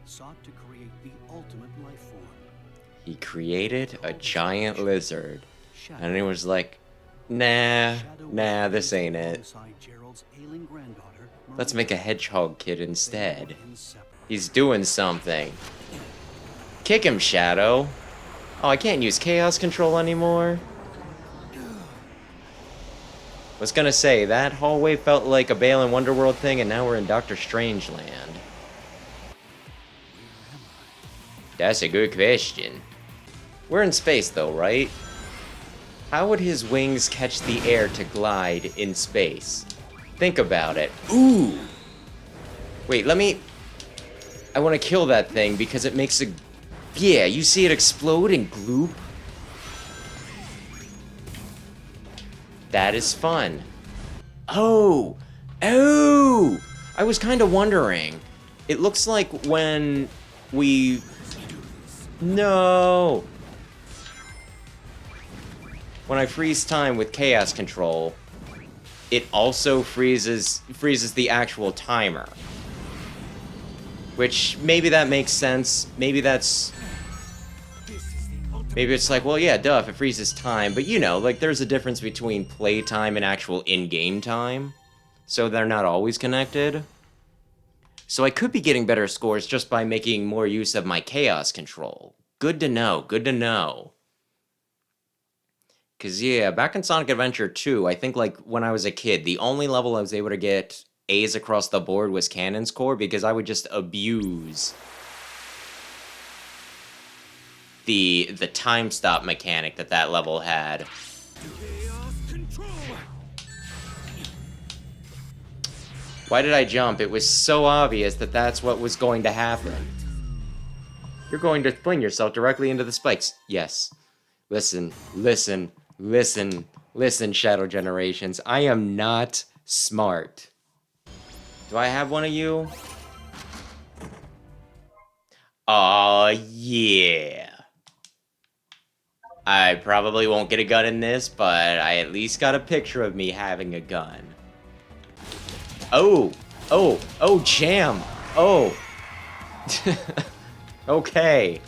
sought to create the ultimate life form. He created a giant lizard. Shadow. And he was like, nah, this ain't it. Alongside Gerald's ailing granddaughter, Let's make a hedgehog kid instead. They were inseparable. He's doing something. Kick him, Shadow. Oh, I can't use chaos control anymore. Was gonna say, that hallway felt like a Bale in Wonderworld thing, and now we're in Doctor Strange land. That's a good question. We're in space though, right? How would his wings catch the air to glide in space? Think about it. Ooh! Wait, I want to kill that thing because it makes a... Yeah, you see it explode and gloop? That is fun. Oh! Oh! I was kind of wondering. It looks like when we... No! When I freeze time with chaos control, it also freezes the actual timer. Which, maybe that makes sense. Maybe it's like, well, yeah, duh, if it freezes time. But you know, like, there's a difference between playtime and actual in-game time. So they're not always connected. So I could be getting better scores just by making more use of my chaos control. Good to know, good to know. Because, yeah, back in Sonic Adventure 2, I think, like, when I was a kid, the only level I was able to get A's across the board was Cannon's Core, because I would just abuse the time stop mechanic that level had. Why did I jump? It was so obvious that that's what was going to happen. You're going to fling yourself directly into the spikes. Yes. Listen, listen, listen, listen, Shadow Generations. I am not smart. Do I have one of you? Aw, yeah. I probably won't get a gun in this, but I at least got a picture of me having a gun. Oh! Oh! Oh, jam! Oh! Okay.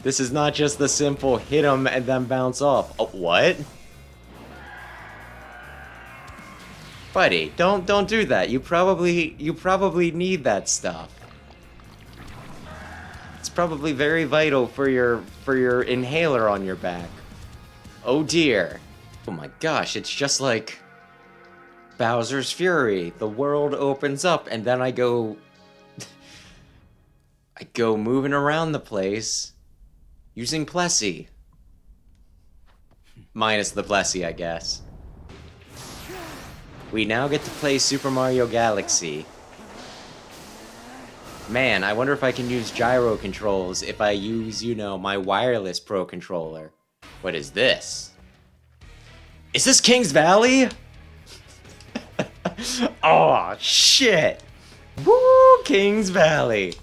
This is not just the simple hit him and then bounce off. Oh, what? Buddy, don't do that. You probably need that stuff. It's probably very vital for your inhaler on your back. Oh dear. Oh my gosh, it's just like Bowser's Fury. The world opens up and then I go moving around the place using Plessy. Minus the Plessy, I guess. We now get to play Super Mario Galaxy. Man, I wonder if I can use gyro controls if I use, you know, my wireless Pro Controller. What is this? Is this King's Valley? Oh, shit! Woo, King's Valley!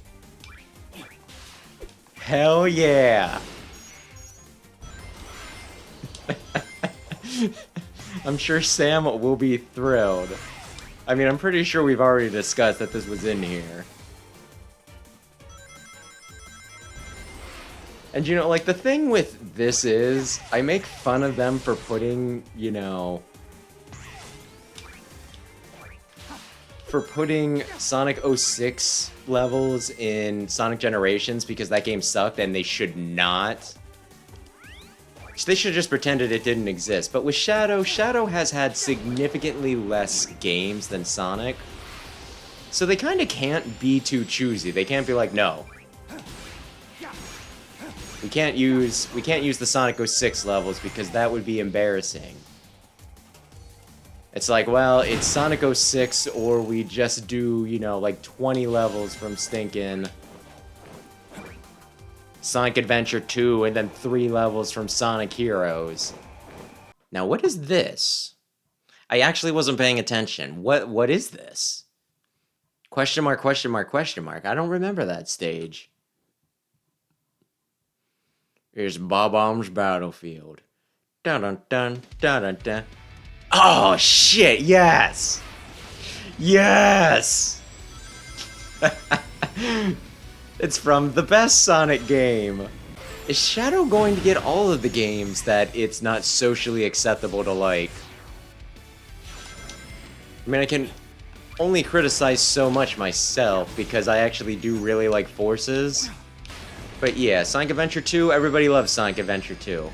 Hell yeah! I'm sure Sam will be thrilled. I mean, I'm pretty sure we've already discussed that this was in here. And you know, like, the thing with this is, I make fun of them for putting, you know... For putting Sonic 06 levels in Sonic Generations because that game sucked and they should not. They should have just pretended it didn't exist. But with Shadow, Shadow has had significantly less games than Sonic. So they kind of can't be too choosy. They can't be like, no. We can't use the Sonic 06 levels because that would be embarrassing. It's like, well, it's Sonic 06 or we just do, you know, like 20 levels from stinking Sonic Adventure 2 and then 3 levels from Sonic Heroes. Now, what is this? I actually wasn't paying attention. What is this? Question mark, question mark, question mark. I don't remember that stage. Here's Bob-Omb's Battlefield. Dun dun dun dun dun dun. Oh shit, yes! Yes! It's from the best Sonic game. Is Shadow going to get all of the games that it's not socially acceptable to like? I mean, I can only criticize so much myself because I actually do really like Forces. But yeah, Sonic Adventure 2, everybody loves Sonic Adventure 2.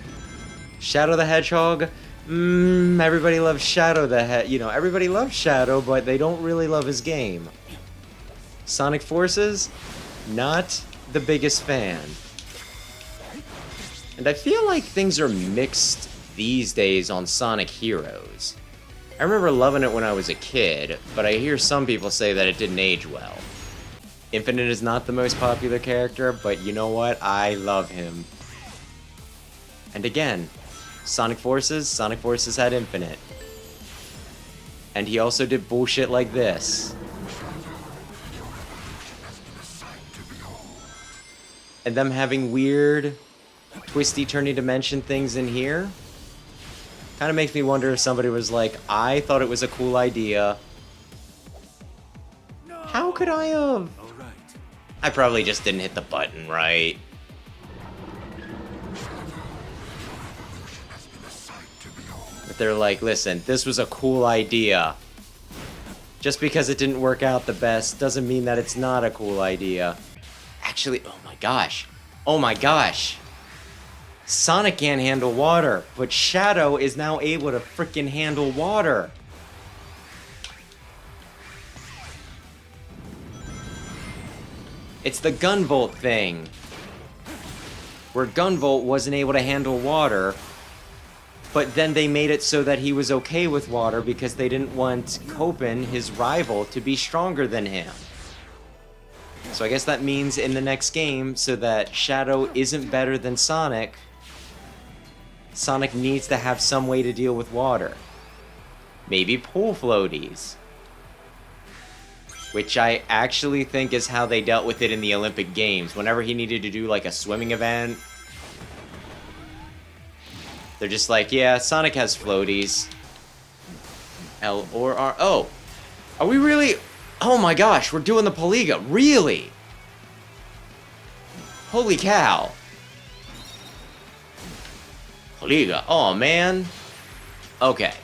Shadow the Hedgehog, everybody loves Shadow everybody loves Shadow, but they don't really love his game. Sonic Forces, not the biggest fan. And I feel like things are mixed these days on Sonic Heroes. I remember loving it when I was a kid, but I hear some people say that it didn't age well. Infinite is not the most popular character, but you know what? I love him. And again, Sonic Forces had Infinite. And he also did bullshit like this. And them having weird, twisty-turny dimension things in here kind of makes me wonder if somebody was like, I thought it was a cool idea. How could I have? I probably just didn't hit the button right. But they're like, listen, this was a cool idea. Just because it didn't work out the best doesn't mean that it's not a cool idea. Actually, oh my gosh. Oh my gosh. Sonic can't handle water, but Shadow is now able to freaking handle water. It's the Gunvolt thing. Where Gunvolt wasn't able to handle water, but then they made it so that he was okay with water because they didn't want Copen, his rival, to be stronger than him. So I guess that means in the next game, so that Shadow isn't better than Sonic, Sonic needs to have some way to deal with water. Maybe pool floaties. Which I actually think is how they dealt with it in the Olympic Games. Whenever he needed to do like a swimming event, they're just like, yeah, Sonic has floaties. L or R. Oh! Are we really? Oh my gosh, we're doing the Polyga. Really? Holy cow. Polyga. Oh man. Okay.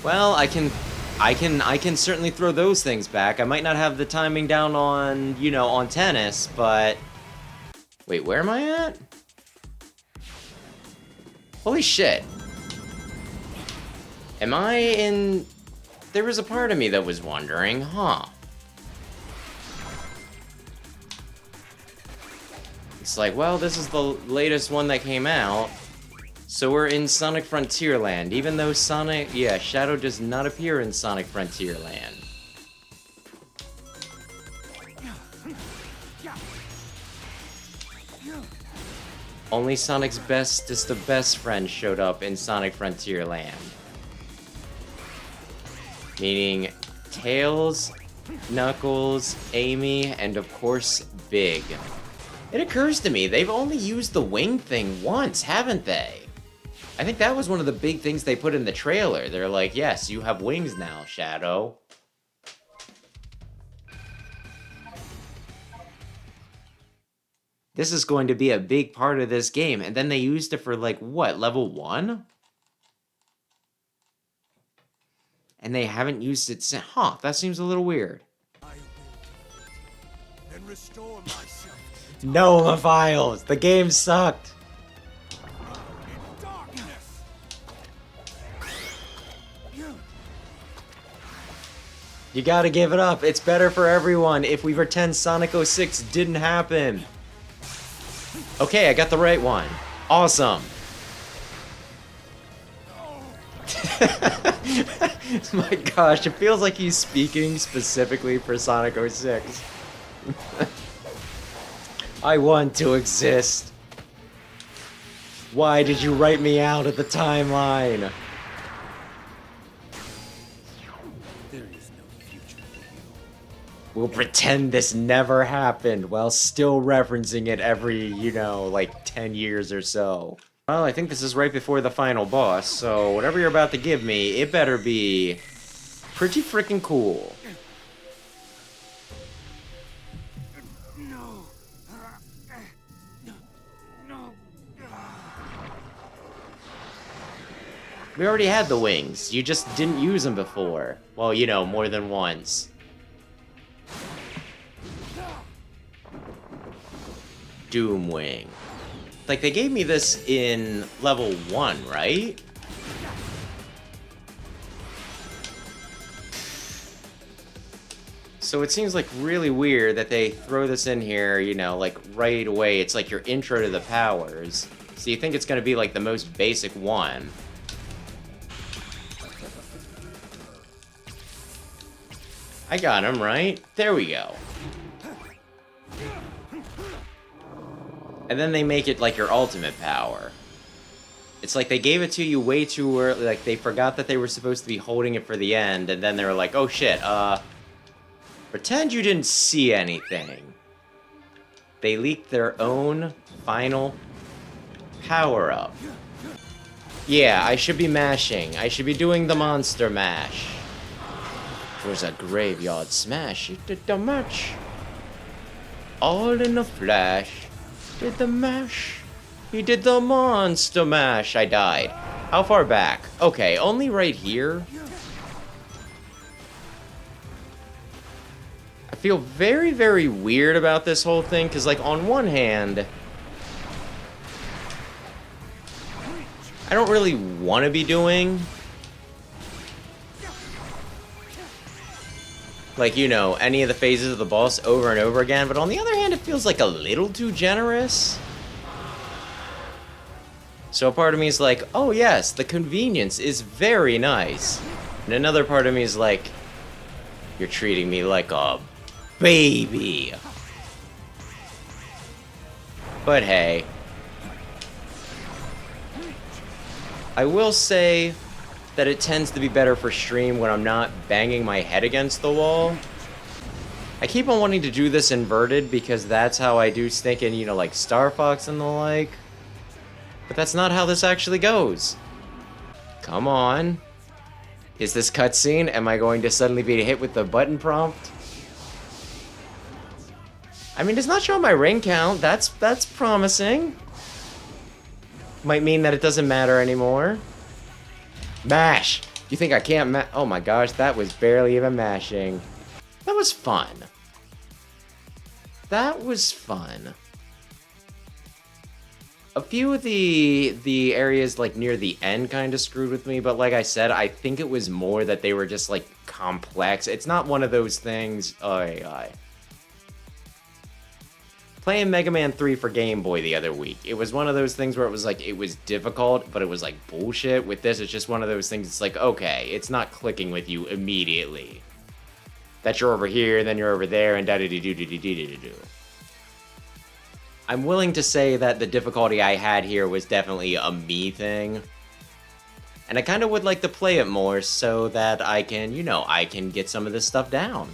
Well, I can certainly throw those things back. I might not have the timing down on, on tennis, but wait, where am I at? Holy shit. Am I in... There was a part of me that was wondering, huh? It's like, well, this is the latest one that came out. So we're in Sonic Frontierland, even though Shadow does not appear in Sonic Frontierland. Only Sonic's bestest of best friends showed up in Sonic Frontierland. Meaning Tails, Knuckles, Amy, and of course, Big. It occurs to me, they've only used the wing thing once, haven't they? I think that was one of the big things they put in the trailer. They're like, yes, you have wings now, Shadow. This is going to be a big part of this game. And then they used it for, like, what, level 1? And they haven't used it since. Huh, that seems a little weird. Then restore myself. No, Mephiles! The game sucked! You gotta give it up. It's better for everyone if we pretend Sonic 06 didn't happen. Okay, I got the right one. Awesome. My gosh, it feels like he's speaking specifically for Sonic 06. I want to exist. Why did you write me out of the timeline? We'll pretend this never happened while still referencing it every, like 10 years or so. Well, I think this is right before the final boss, so whatever you're about to give me, it better be pretty freaking cool. No. No. We already had the wings. You just didn't use them before. Well, you know, more than once. Doom Wing. Like, they gave me this in level 1, right? So it seems like really weird that they throw this in here, you know, like right away. It's like your intro to the powers. So you think it's going to be like the most basic one. I got him, right? There we go. And then they make it like your ultimate power. It's like they gave it to you way too early. Like, they forgot that they were supposed to be holding it for the end. And then they were like, oh shit, pretend you didn't see anything. They leaked their own final power-up. Yeah, I should be mashing. I should be doing the monster mash. It was a graveyard smash. He did the mash. All in a flash. Did the mash. He did the monster mash. I died. How far back? Okay, only right here. I feel very, very weird about this whole thing, because, like, on one hand, I don't really want to be doing, like, you know, any of the phases of the boss over and over again, but on the other hand, it feels like a little too generous. So a part of me is like, oh yes, the convenience is very nice. And another part of me is like, you're treating me like a baby. But hey. I will say that it tends to be better for stream when I'm not banging my head against the wall. I keep on wanting to do this inverted because that's how I do Snake and, you know, like Star Fox and the like. But that's not how this actually goes. Come on. Is this cutscene? Am I going to suddenly be hit with the button prompt? I mean, it's not showing my ring count. That's promising. Might mean that it doesn't matter anymore. Mash! You think I can't oh my gosh, that was barely even mashing. That was fun. That was fun. A few of the areas, like, near the end kind of screwed with me, but like I said, I think it was more that they were just, like, complex. It's not one of those things... Playing Mega Man 3 for Game Boy the other week. It was one of those things where it was like, it was difficult, but it was like bullshit. With this, it's just one of those things, it's like, okay, it's not clicking with you immediately. That you're over here, then you're over there, and da-da-dee-doo-dee-dee-dee-doo. I'm willing to say that the difficulty I had here was definitely a me thing. And I kind of would like to play it more so that I can, you know, I can get some of this stuff down.